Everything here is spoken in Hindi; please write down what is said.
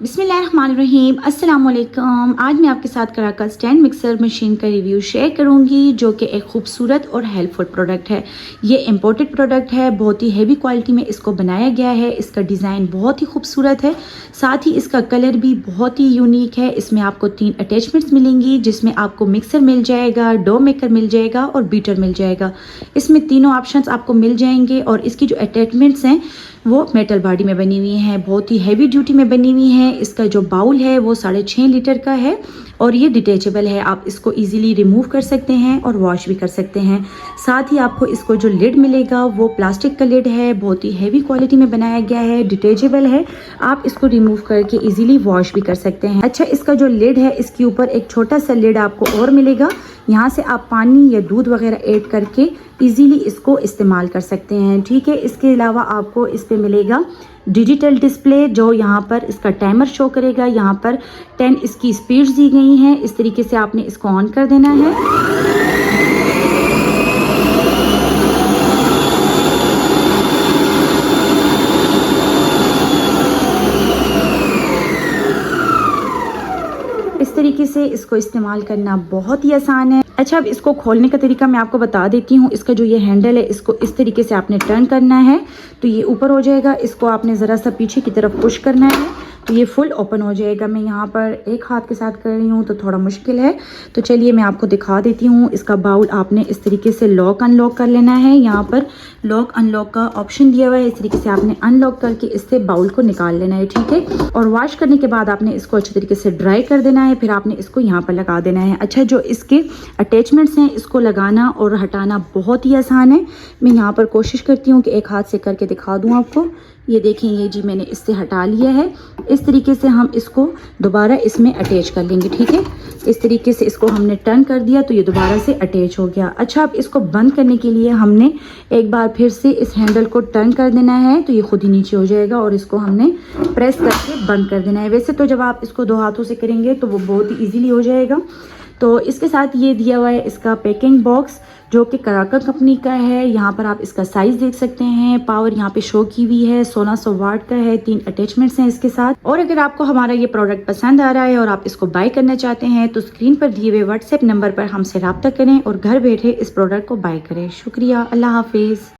बिस्मिल्लाहिर्रहमानिर्रहीम, अस्सलाम वालेकुम। आज मैं आपके साथ कराका स्टैंड मिक्सर मशीन का रिव्यू शेयर करूंगी, जो कि एक खूबसूरत और हेल्पफुल प्रोडक्ट है। ये इम्पोर्टेड प्रोडक्ट है, बहुत ही हेवी क्वालिटी में इसको बनाया गया है। इसका डिज़ाइन बहुत ही खूबसूरत है, साथ ही इसका कलर भी बहुत ही यूनिक है। इसमें आपको 3 अटैचमेंट्स मिलेंगी, जिसमें आपको मिक्सर मिल जाएगा, डो मेकर मिल जाएगा और बीटर मिल जाएगा। इसमें तीनों ऑप्शंस आपको मिल जाएंगे और इसकी जो अटैचमेंट्स हैं वो मेटल बॉडी में बनी हुई हैं, बहुत ही हैवी ड्यूटी में बनी हुई हैं। इसका जो बाउल है वो 6.5 लीटर का है और ये डिटेचेबल है। आप इसको इजीली रिमूव कर सकते हैं और वॉश भी कर सकते हैं। साथ ही आपको इसको जो लिड मिलेगा वो प्लास्टिक का लिड है, बहुत ही हैवी क्वालिटी में बनाया गया है, डिटेचेबल है। आप इसको रिमूव करके इजीली वॉश भी कर सकते हैं। अच्छा, इसका जो लिड है इसके ऊपर एक छोटा सा लिड आपको और मिलेगा। यहाँ से आप पानी या दूध वगैरह ऐड करके इजीली इसको इस्तेमाल कर सकते हैं। ठीक है, इसके अलावा आपको इस पे मिलेगा डिजिटल डिस्प्ले, जो यहाँ पर इसका टाइमर शो करेगा। यहाँ पर 10 इसकी स्पीड्स दी गई हैं। इस तरीके से आपने इसको ऑन कर देना है। इस तरीके से इसको इस्तेमाल करना बहुत ही आसान है। अच्छा, अब इसको खोलने का तरीका मैं आपको बता देती हूँ। इसका जो ये हैंडल है इसको इस तरीके से आपने टर्न करना है तो ये ऊपर हो जाएगा। इसको आपने ज़रा सा पीछे की तरफ पुश करना है तो ये फुल ओपन हो जाएगा। मैं यहाँ पर एक हाथ के साथ कर रही हूँ तो थोड़ा मुश्किल है, तो चलिए मैं आपको दिखा देती हूँ। इसका बाउल आपने इस तरीके से लॉक अनलॉक कर लेना है। यहाँ पर लॉक अनलॉक का ऑप्शन दिया हुआ है, इस तरीके से आपने अनलॉक करके इससे बाउल को निकाल लेना है। ठीक है, और वॉश करने के बाद आपने इसको अच्छे तरीके से ड्राई कर देना है, फिर आपने इसको यहाँ पर लगा देना है। अच्छा, जो इसके अटैचमेंट्स हैं इसको लगाना और हटाना बहुत ही आसान है। मैं यहाँ पर कोशिश करती हूँ कि एक हाथ से करके दिखा दूँ आपको। ये देखें, ये जी मैंने इससे हटा लिया है। इस तरीके से हम इसको दोबारा इसमें अटैच कर लेंगे। ठीक है, इस तरीके से इसको हमने टर्न कर दिया तो ये दोबारा से अटैच हो गया। अच्छा, अब इसको बंद करने के लिए हमने एक बार फिर से इस हैंडल को टर्न कर देना है तो ये खुद ही नीचे हो जाएगा और इसको हमने प्रेस करके बंद कर देना है। वैसे तो जब आप इसको 2 हाथों से करेंगे तो वो बहुत ही ईजीली हो जाएगा। तो इसके साथ ये दिया हुआ है इसका पैकिंग बॉक्स, जो कि कराका कंपनी का है। यहाँ पर आप इसका साइज देख सकते हैं। पावर यहाँ पे शो की हुई है, 1600 वाट का है। 3 अटैचमेंट्स हैं इसके साथ। और अगर आपको हमारा ये प्रोडक्ट पसंद आ रहा है और आप इसको बाय करना चाहते हैं तो स्क्रीन पर दिए हुए व्हाट्सएप नंबर पर हमसे रब्ता करें और घर बैठे इस प्रोडक्ट को बाय करें। शुक्रिया, अल्लाह हाफिज़।